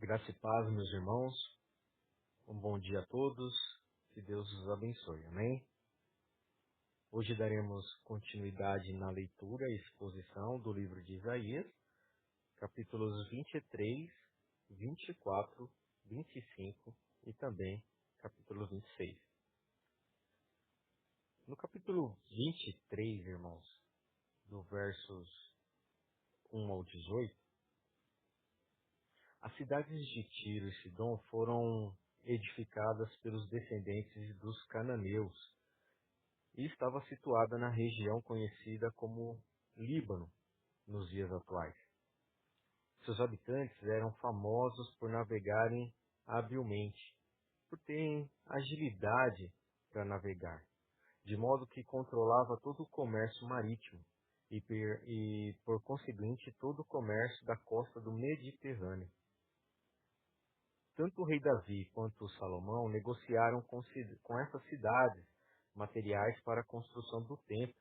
Graça e paz, meus irmãos. Um bom dia a todos. Que Deus os abençoe. Amém? Hoje daremos continuidade na leitura e exposição do livro de Isaías, capítulos 23, 24, 25 e também capítulo 26. No capítulo 23, irmãos, do versos 1 ao 18, as cidades de Tiro e Sidom foram edificadas pelos descendentes dos cananeus e estava situada na região conhecida como Líbano nos dias atuais. Seus habitantes eram famosos por navegarem habilmente, por terem agilidade para navegar, de modo que controlava todo o comércio marítimo e, por conseguinte, todo o comércio da costa do Mediterrâneo. Tanto o rei Davi quanto o Salomão negociaram com essas cidades materiais para a construção do templo.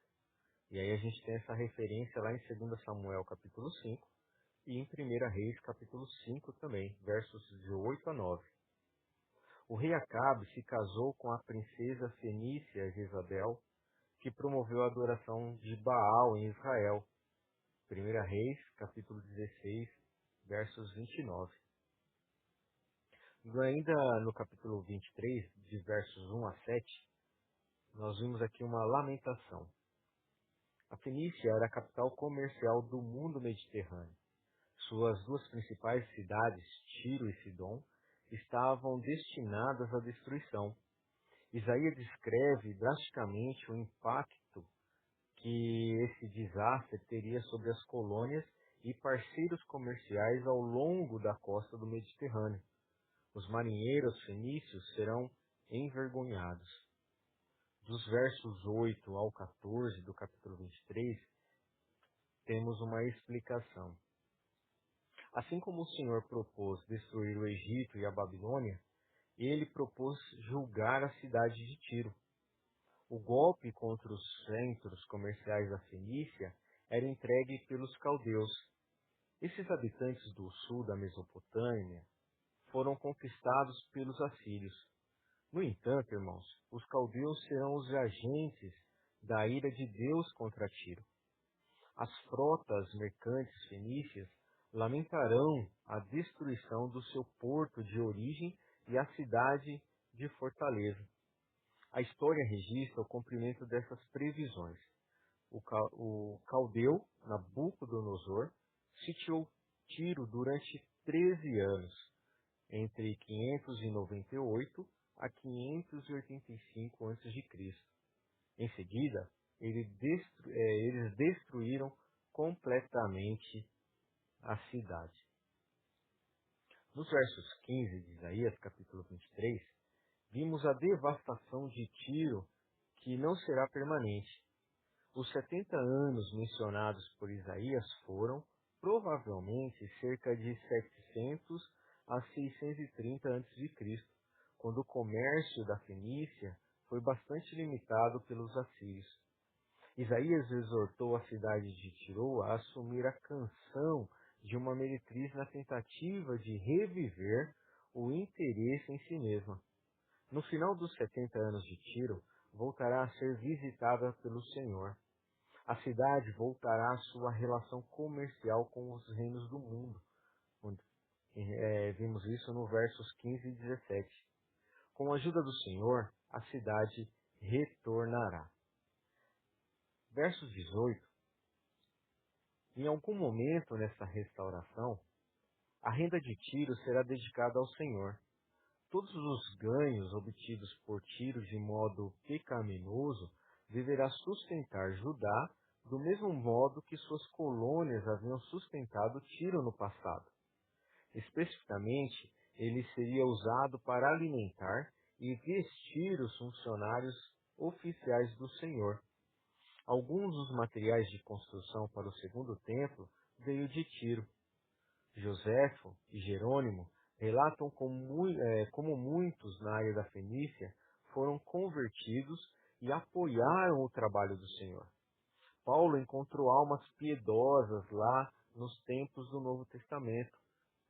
E aí a gente tem essa referência lá em 2 Samuel capítulo 5 e em 1 Reis capítulo 5 também, versos de 8 a 9. O rei Acabe se casou com a princesa fenícia Jezabel, que promoveu a adoração de Baal em Israel. 1 Reis capítulo 16, versos 29. Ainda no capítulo 23, de versos 1 a 7, nós vimos aqui uma lamentação. A Fenícia era a capital comercial do mundo mediterrâneo. Suas duas principais cidades, Tiro e Sidom, estavam destinadas à destruição. Isaías descreve drasticamente o impacto que esse desastre teria sobre as colônias e parceiros comerciais ao longo da costa do Mediterrâneo. Os marinheiros fenícios serão envergonhados. Dos versos 8 ao 14 do capítulo 23, temos uma explicação. Assim como o Senhor propôs destruir o Egito e a Babilônia, ele propôs julgar a cidade de Tiro. O golpe contra os centros comerciais da Fenícia era entregue pelos caldeus. Esses habitantes do sul da Mesopotâmia foram conquistados pelos assírios. No entanto, irmãos, os caldeus serão os agentes da ira de Deus contra Tiro. As frotas mercantes fenícias lamentarão a destruição do seu porto de origem e a cidade de fortaleza. A história registra o cumprimento dessas previsões. O caldeu, Nabucodonosor, sitiou Tiro durante 13 anos, entre 598 a 585 a.C. Em seguida, eles destruíram completamente a cidade. Nos versos 15 de Isaías, capítulo 23, vimos a devastação de Tiro, que não será permanente. Os 70 anos mencionados por Isaías foram, provavelmente, cerca de 700 a 630 a.C., quando o comércio da Fenícia foi bastante limitado pelos assírios. Isaías exortou a cidade de Tiro a assumir a canção de uma meretriz na tentativa de reviver o interesse em si mesma. No final dos 70 anos de Tiro, voltará a ser visitada pelo Senhor. A cidade voltará à sua relação comercial com os reinos do mundo. Vimos isso no versos 15 e 17. Com a ajuda do Senhor, a cidade retornará. Versos 18. Em algum momento nessa restauração, a renda de Tiro será dedicada ao Senhor. Todos os ganhos obtidos por Tiro de modo pecaminoso deverá sustentar Judá do mesmo modo que suas colônias haviam sustentado Tiro no passado. Especificamente, ele seria usado para alimentar e vestir os funcionários oficiais do Senhor. Alguns dos materiais de construção para o segundo templo veio de Tiro. Joséfo e Jerônimo relatam como muitos na área da Fenícia foram convertidos e apoiaram o trabalho do Senhor. Paulo encontrou almas piedosas lá nos tempos do Novo Testamento.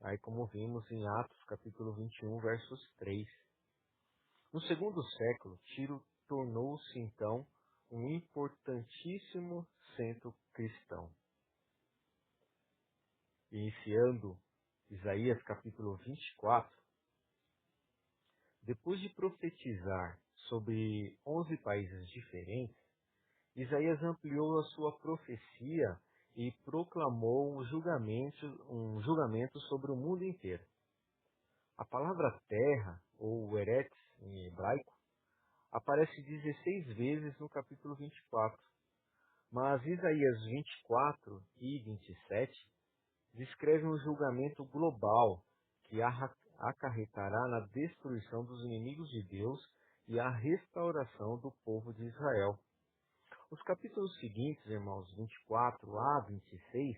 aí como vimos em Atos capítulo 21, versos 3. No segundo século, Tiro tornou-se então um importantíssimo centro cristão. Iniciando Isaías capítulo 24, depois de profetizar sobre 11 países diferentes, Isaías ampliou a sua profecia e proclamou um julgamento sobre o mundo inteiro. A palavra terra, ou Eretz em hebraico, aparece 16 vezes no capítulo 24, mas Isaías 24 e 27 descrevem um julgamento global que acarretará na destruição dos inimigos de Deus e a restauração do povo de Israel. Os capítulos seguintes, irmãos, 24 a 26,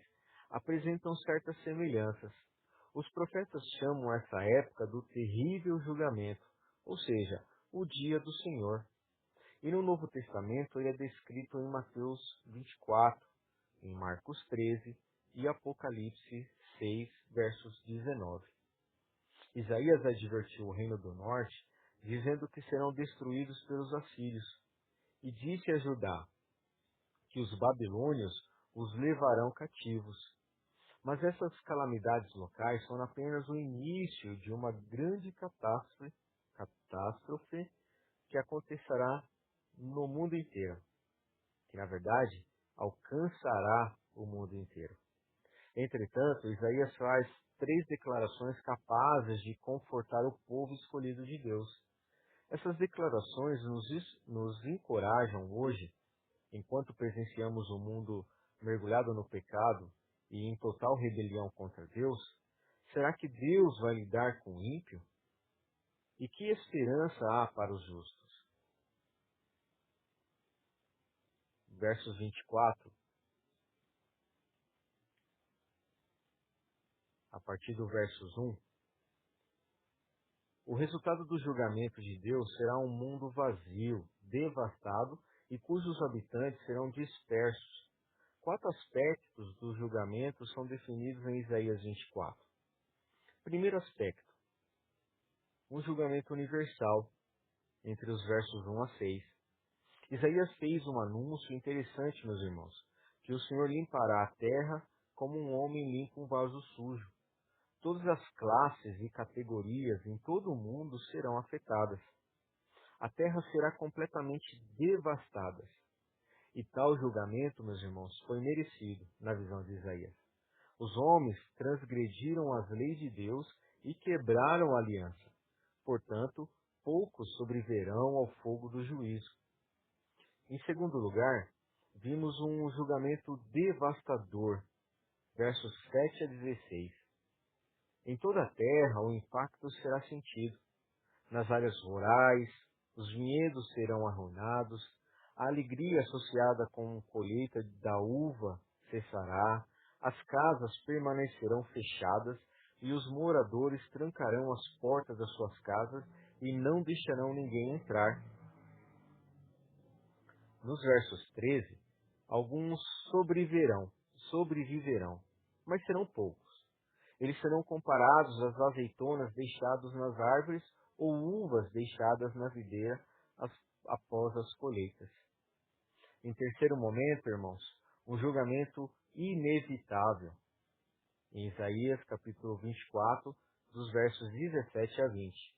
apresentam certas semelhanças. Os profetas chamam essa época do terrível julgamento, ou seja, o dia do Senhor. E no Novo Testamento ele é descrito em Mateus 24, em Marcos 13 e Apocalipse 6, versos 19. Isaías advertiu o reino do norte, dizendo que serão destruídos pelos assírios, e disse a Judá que os babilônios os levarão cativos. Mas essas calamidades locais são apenas o início de uma grande catástrofe que acontecerá no mundo inteiro, que na verdade alcançará o mundo inteiro. Entretanto, Isaías faz 3 declarações capazes de confortar o povo escolhido de Deus. Essas declarações nos encorajam hoje, enquanto presenciamos o mundo mergulhado no pecado e em total rebelião contra Deus. Será que Deus vai lidar com o ímpio? E que esperança há para os justos? Versos 24, a partir do versos 1. O resultado do julgamento de Deus será um mundo vazio, devastado e cujos habitantes serão dispersos. 4 aspectos do julgamento são definidos em Isaías 24. Primeiro aspecto, um julgamento universal, entre os versos 1 a 6. Isaías fez um anúncio interessante, meus irmãos, que o Senhor limpará a terra como um homem limpa um vaso sujo. Todas as classes e categorias em todo o mundo serão afetadas. A terra será completamente devastada. E tal julgamento, meus irmãos, foi merecido na visão de Isaías. Os homens transgrediram as leis de Deus e quebraram a aliança. Portanto, poucos sobreviverão ao fogo do juízo. Em segundo lugar, vimos um julgamento devastador, versos 7 a 16. Em toda a terra o impacto será sentido. Nas áreas rurais, os vinhedos serão arruinados, a alegria associada com a colheita da uva cessará, as casas permanecerão fechadas e os moradores trancarão as portas das suas casas e não deixarão ninguém entrar. Nos versos 13, alguns sobreviverão, mas serão poucos. Eles serão comparados às azeitonas deixadas nas árvores ou uvas deixadas na videira após as colheitas. Em terceiro momento, irmãos, um julgamento inevitável. Em Isaías capítulo 24, dos versos 17 a 20.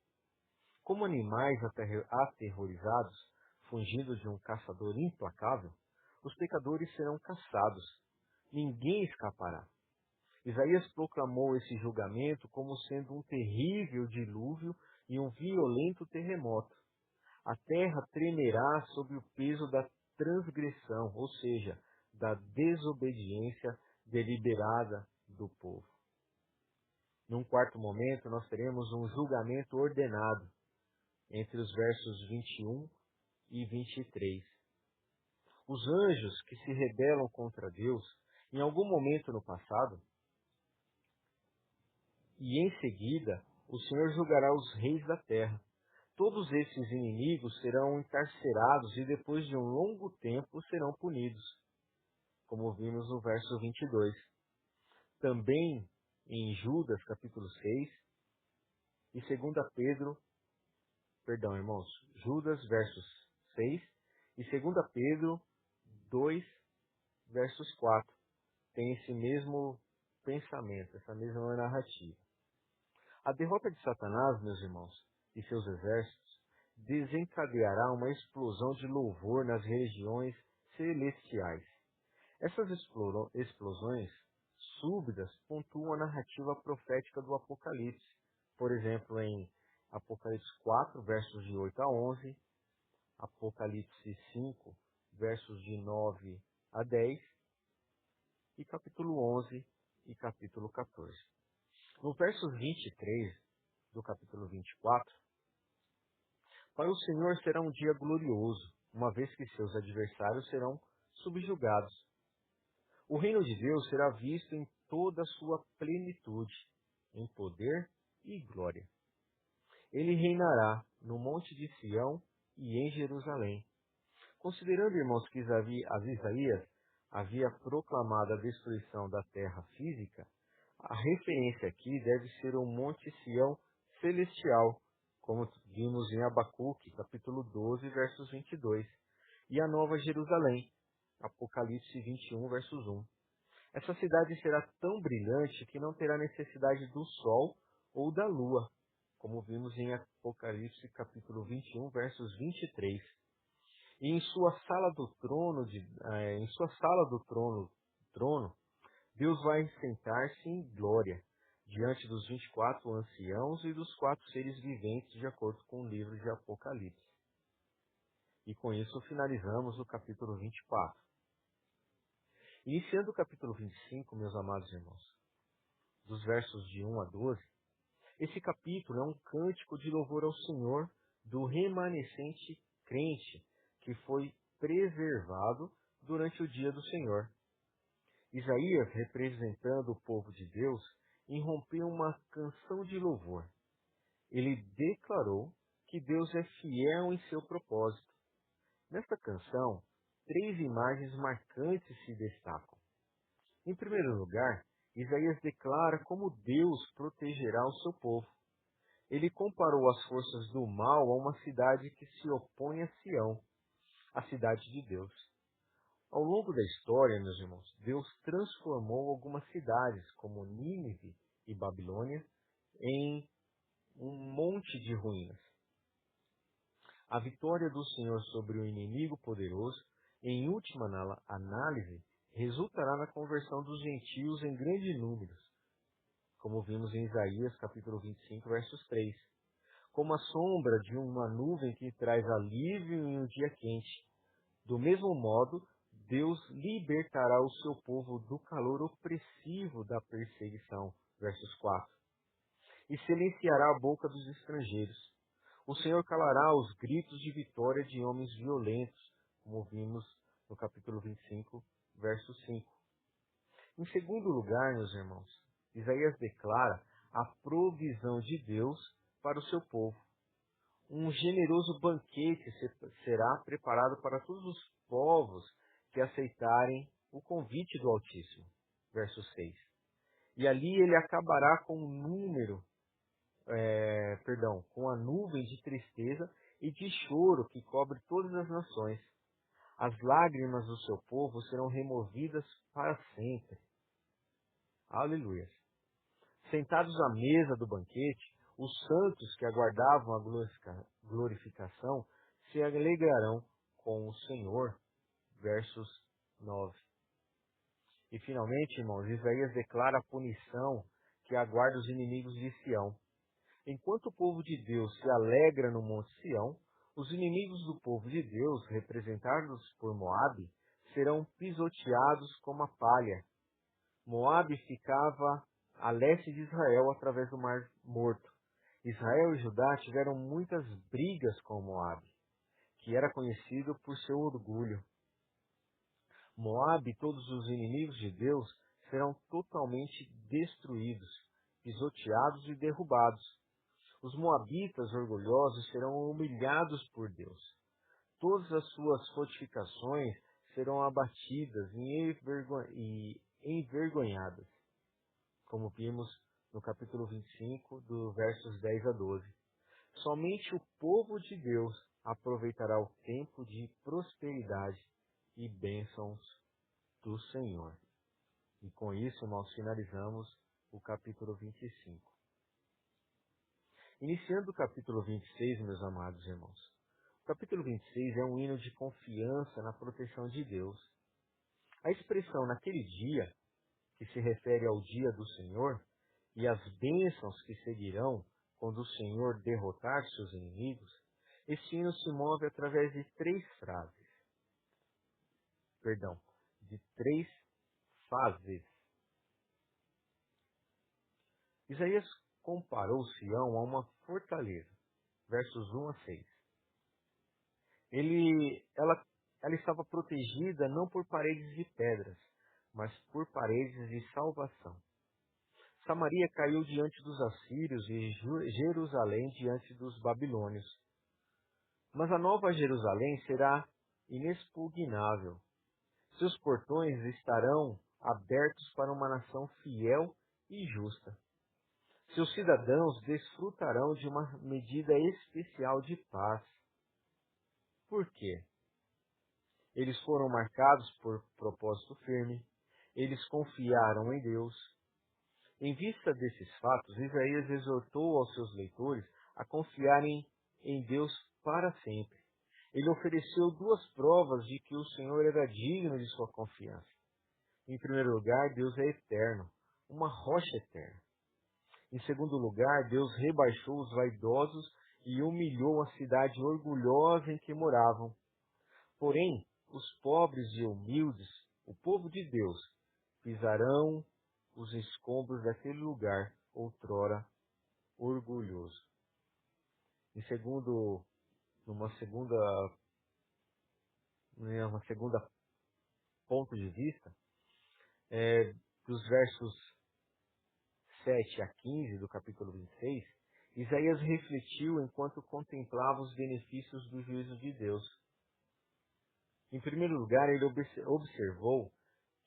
Como animais aterrorizados, fugindo de um caçador implacável, os pecadores serão caçados. Ninguém escapará. Isaías proclamou esse julgamento como sendo um terrível dilúvio e um violento terremoto. A terra tremerá sob o peso da transgressão, ou seja, da desobediência deliberada do povo. Num quarto momento, nós teremos um julgamento ordenado, entre os versos 21 e 23. Os anjos que se rebelam contra Deus, em algum momento no passado, e em seguida, o Senhor julgará os reis da terra. Todos esses inimigos serão encarcerados e depois de um longo tempo serão punidos, como vimos no verso 22. Também em Judas, capítulo 6, e 2 Pedro, perdão, irmãos, Judas, versos 6, e 2 Pedro 2, versos 4. Tem esse mesmo pensamento, essa mesma narrativa. A derrota de Satanás, meus irmãos, e seus exércitos, desencadeará uma explosão de louvor nas regiões celestiais. Essas explosões súbitas pontuam a narrativa profética do Apocalipse. Por exemplo, em Apocalipse 4, versos de 8 a 11, Apocalipse 5, versos de 9 a 10, e capítulo 11 e capítulo 14. No verso 23 do capítulo 24, para o Senhor será um dia glorioso, uma vez que seus adversários serão subjugados. O reino de Deus será visto em toda a sua plenitude, em poder e glória. Ele reinará no monte de Sião e em Jerusalém. Considerando, irmãos, que Isaías havia proclamado a destruição da terra física, a referência aqui deve ser o Monte Sião celestial, como vimos em Abacuque, capítulo 12, versos 22, e a Nova Jerusalém, Apocalipse 21, versos 1. Essa cidade será tão brilhante que não terá necessidade do sol ou da lua, como vimos em Apocalipse, capítulo 21, versos 23. E em sua sala do trono, Deus vai sentar-se em glória, diante dos 24 anciãos e dos 4 seres viventes, de acordo com o livro de Apocalipse. E com isso finalizamos o capítulo 24. Iniciando o capítulo 25, meus amados irmãos, dos versos de 1 a 12, esse capítulo é um cântico de louvor ao Senhor do remanescente crente que foi preservado durante o dia do Senhor. Isaías, representando o povo de Deus, irrompeu uma canção de louvor. Ele declarou que Deus é fiel em seu propósito. Nesta canção, 3 imagens marcantes se destacam. Em primeiro lugar, Isaías declara como Deus protegerá o seu povo. Ele comparou as forças do mal a uma cidade que se opõe a Sião, a cidade de Deus. Ao longo da história, meus irmãos, Deus transformou algumas cidades, como Nínive e Babilônia, em um monte de ruínas. A vitória do Senhor sobre o inimigo poderoso, em última análise, resultará na conversão dos gentios em grande número, como vimos em Isaías capítulo 25, versos 3. Como a sombra de uma nuvem que traz alívio em um dia quente. Do mesmo modo, Deus libertará o seu povo do calor opressivo da perseguição. Versos 4. E silenciará a boca dos estrangeiros. O Senhor calará os gritos de vitória de homens violentos, como vimos no capítulo 25, verso 5. Em segundo lugar, meus irmãos, Isaías declara a provisão de Deus para o seu povo. Um generoso banquete será preparado para todos os povos que aceitarem o convite do Altíssimo. Verso 6. E ali ele acabará com com a nuvem de tristeza e de choro que cobre todas as nações. As lágrimas do seu povo serão removidas para sempre. Aleluia. Sentados à mesa do banquete, os santos que aguardavam a glorificação se alegrarão com o Senhor. Versos 9. E finalmente, irmãos, Isaías declara a punição que aguarda os inimigos de Sião. Enquanto o povo de Deus se alegra no Monte Sião, os inimigos do povo de Deus, representados por Moabe, serão pisoteados como a palha. Moabe ficava a leste de Israel através do Mar Morto. Israel e Judá tiveram muitas brigas com Moabe, que era conhecido por seu orgulho. Moabe e todos os inimigos de Deus serão totalmente destruídos, pisoteados e derrubados. Os moabitas orgulhosos serão humilhados por Deus. Todas as suas fortificações serão abatidas e envergonhadas. como vimos no capítulo 25, do versos 10 a 12. Somente o povo de Deus aproveitará o tempo de prosperidade e bênçãos do Senhor. E com isso nós finalizamos o capítulo 25. Iniciando o capítulo 26, meus amados irmãos. O capítulo 26 é um hino de confiança na proteção de Deus. A expressão naquele dia, que se refere ao dia do Senhor, e as bênçãos que seguirão quando o Senhor derrotar seus inimigos, este hino se move através de três fases. Isaías comparou Sião a uma fortaleza, versos 1 a 6. Ela estava protegida não por paredes de pedras, mas por paredes de salvação. Samaria caiu diante dos assírios e Jerusalém diante dos babilônios. Mas a nova Jerusalém será inexpugnável. Seus portões estarão abertos para uma nação fiel e justa. Seus cidadãos desfrutarão de uma medida especial de paz. Por quê? Eles foram marcados por propósito firme. Eles confiaram em Deus. Em vista desses fatos, Isaías exortou aos seus leitores a confiarem em Deus para sempre. Ele ofereceu duas provas de que o Senhor era digno de sua confiança. Em primeiro lugar, Deus é eterno, uma rocha eterna. Em segundo lugar, Deus rebaixou os vaidosos e humilhou a cidade orgulhosa em que moravam. Porém, os pobres e humildes, o povo de Deus, pisarão os escombros daquele lugar outrora orgulhoso. Numa segunda ponto de vista, dos versos 7 a 15 do capítulo 26, Isaías refletiu enquanto contemplava os benefícios do juízo de Deus. Em primeiro lugar, ele observou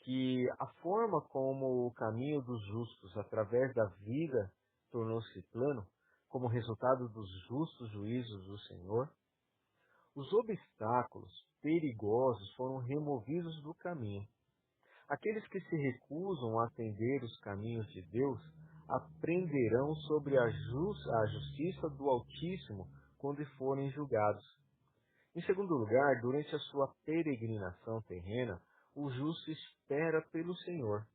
que a forma como o caminho dos justos através da vida tornou-se plano, como resultado dos justos juízos do Senhor, os obstáculos perigosos foram removidos do caminho. Aqueles que se recusam a atender os caminhos de Deus aprenderão sobre a justiça do Altíssimo quando forem julgados. Em segundo lugar, durante a sua peregrinação terrena, o justo espera pelo Senhor.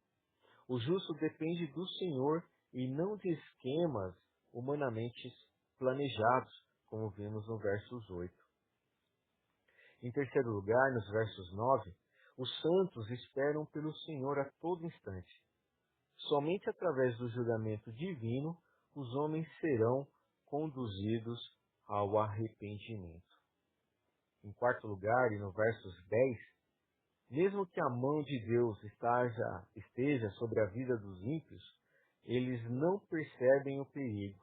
O justo depende do Senhor e não de esquemas humanamente planejados, como vimos no versos 8. Em terceiro lugar, nos versos 9, os santos esperam pelo Senhor a todo instante. Somente através do julgamento divino, os homens serão conduzidos ao arrependimento. Em quarto lugar, e no versos 10, mesmo que a mão de Deus esteja sobre a vida dos ímpios, eles não percebem o perigo.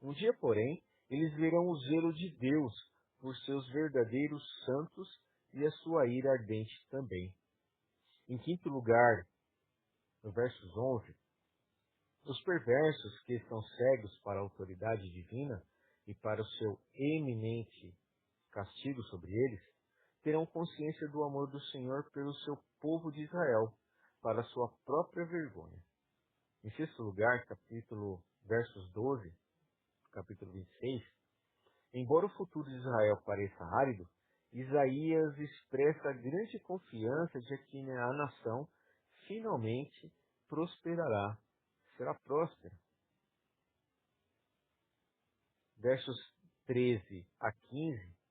Um dia, porém, eles verão o zelo de Deus por seus verdadeiros santos e a sua ira ardente também. Em quinto lugar, no versos 11, os perversos que estão cegos para a autoridade divina e para o seu eminente castigo sobre eles, terão consciência do amor do Senhor pelo seu povo de Israel, para a sua própria vergonha. Em sexto lugar, versos 12, capítulo 26, embora o futuro de Israel pareça árido, Isaías expressa grande confiança de que a nação finalmente prosperará, será próspera. Versos 13 a 15,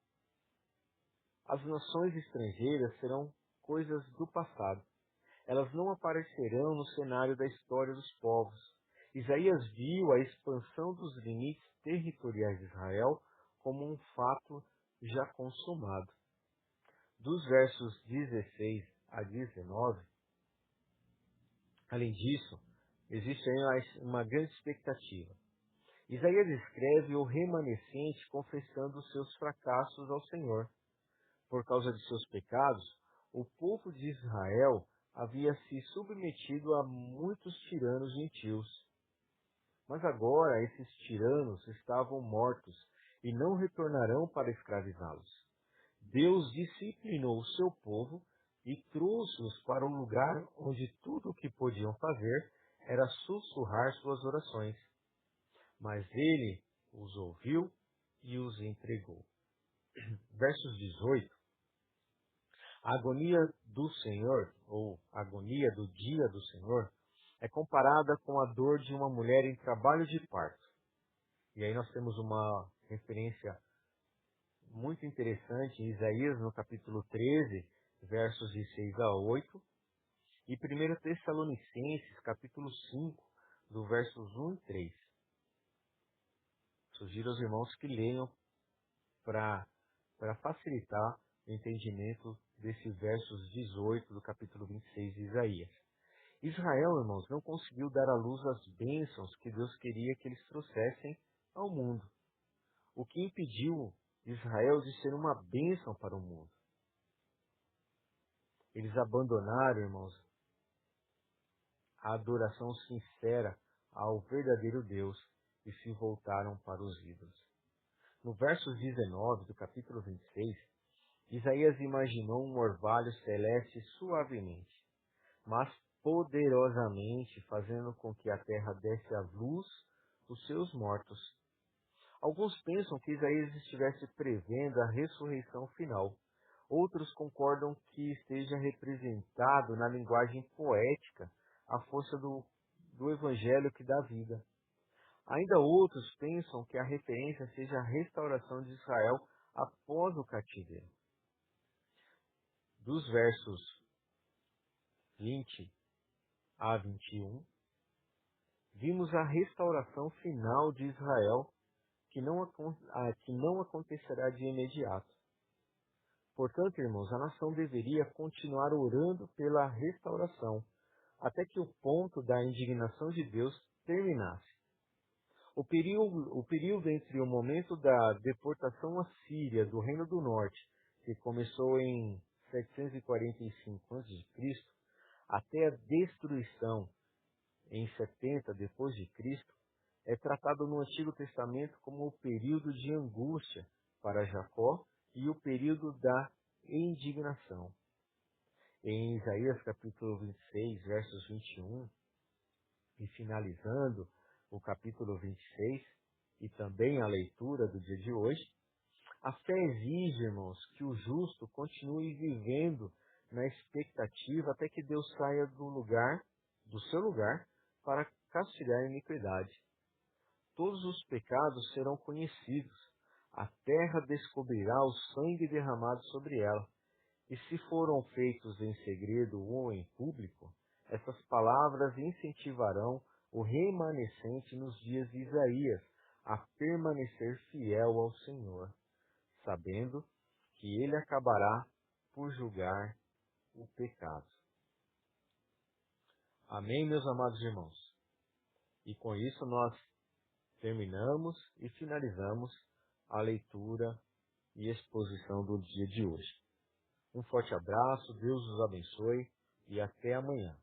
as nações estrangeiras serão coisas do passado. Elas não aparecerão no cenário da história dos povos. Isaías viu a expansão dos limites territoriais de Israel como um fato já consumado. Dos versos 16 a 19, além disso, existe aí uma grande expectativa. Isaías escreve o remanescente confessando os seus fracassos ao Senhor. Por causa de seus pecados, o povo de Israel havia se submetido a muitos tiranos gentios. Mas agora esses tiranos estavam mortos e não retornarão para escravizá-los. Deus disciplinou o seu povo e trouxe-os para um lugar onde tudo o que podiam fazer era sussurrar suas orações. Mas ele os ouviu e os entregou. Versos 18. A agonia do Senhor, ou agonia do dia do Senhor, é comparada com a dor de uma mulher em trabalho de parto. E aí nós temos uma referência muito interessante em Isaías, no capítulo 13, versos de 6 a 8, e 1 Tessalonicenses, capítulo 5, do versos 1 e 3. Sugiro aos irmãos que leiam para facilitar o entendimento desses versos 18 do capítulo 26 de Isaías. Israel, irmãos, não conseguiu dar à luz as bênçãos que Deus queria que eles trouxessem ao mundo. O que impediu Israel de ser uma bênção para o mundo? Eles abandonaram, irmãos, a adoração sincera ao verdadeiro Deus e se voltaram para os ídolos. No verso 19 do capítulo 26, Isaías imaginou um orvalho celeste suavemente, mas poderosamente, fazendo com que a terra desse à luz os seus mortos. Alguns pensam que Isaías estivesse prevendo a ressurreição final. Outros concordam que esteja representado na linguagem poética a força do evangelho que dá vida. Ainda outros pensam que a referência seja a restauração de Israel após o cativeiro. Dos versos 20 a 21, vimos a restauração final de Israel, que não acontecerá de imediato. Portanto, irmãos, a nação deveria continuar orando pela restauração, até que o ponto da indignação de Deus terminasse. O período entre o momento da deportação assíria do Reino do Norte, que começou em 745 a.C., até a destruição em 70 depois de Cristo, é tratado no Antigo Testamento como o período de angústia para Jacó e o período da indignação. Em Isaías capítulo 26, versos 21, e finalizando o capítulo 26, e também a leitura do dia de hoje, a fé exige, irmãos, que o justo continue vivendo na expectativa até que Deus saia do seu lugar, para castigar a iniquidade. Todos os pecados serão conhecidos. A terra descobrirá o sangue derramado sobre ela. E se foram feitos em segredo ou em público, essas palavras incentivarão o remanescente nos dias de Isaías a permanecer fiel ao Senhor, sabendo que ele acabará por julgar o pecado. Amém, meus amados irmãos? E com isso nós terminamos e finalizamos a leitura e exposição do dia de hoje. Um forte abraço, Deus os abençoe e até amanhã.